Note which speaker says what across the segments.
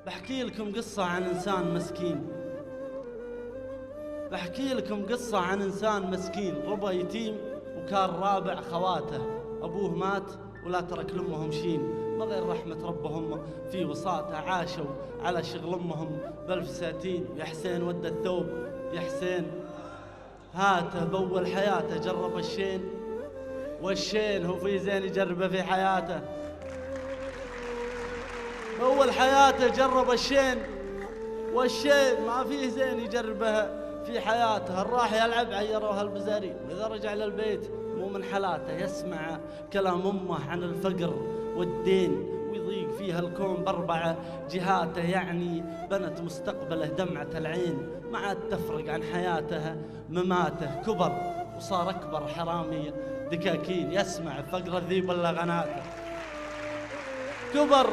Speaker 1: بحكي لكم قصة عن إنسان مسكين. بحكي لكم قصة عن إنسان مسكين ربى يتيم وكان رابع خواته. أبوه مات ولا ترك لأمهم شين، ما غير رحمة ربهم في وساطه. عاشوا على شغل أمهم بالفساتين. يا حسين ود الثوب، يا حسين هاته بأول حياته جرب الشين، والشين هو في زين يجربه في حياته. بأول حياته جرب الشين، والشين ما فيه زين يجربه في حياته. الراح يلعب عيروها البزارين، وإذا رجع للبيت مو من حالاته. يسمع كلام أمه عن الفقر والدين، ويضيق فيها الكون بأربع جهاته. يعني بنت مستقبله دمعة العين، ما عاد تفرق عن حياته مماته. كبر وصار أكبر حرامي دكاكين، يسمع فقر الذيب ولا غناته. كبر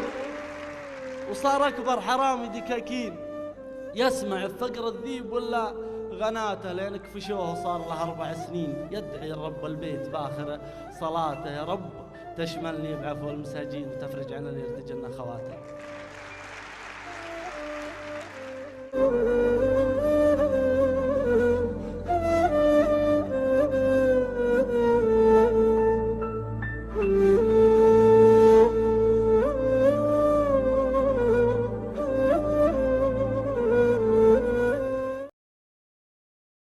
Speaker 1: وصار أكبر حرامي دكاكين، يسمع فقر الذيب ولا غناته. لين كفشوه وصار له 4 سنين، يدعي رب البيت باخر صلاته: يا رب تشملني بعفو المساجين وتفرج عن اللي يرتجلنا خواته.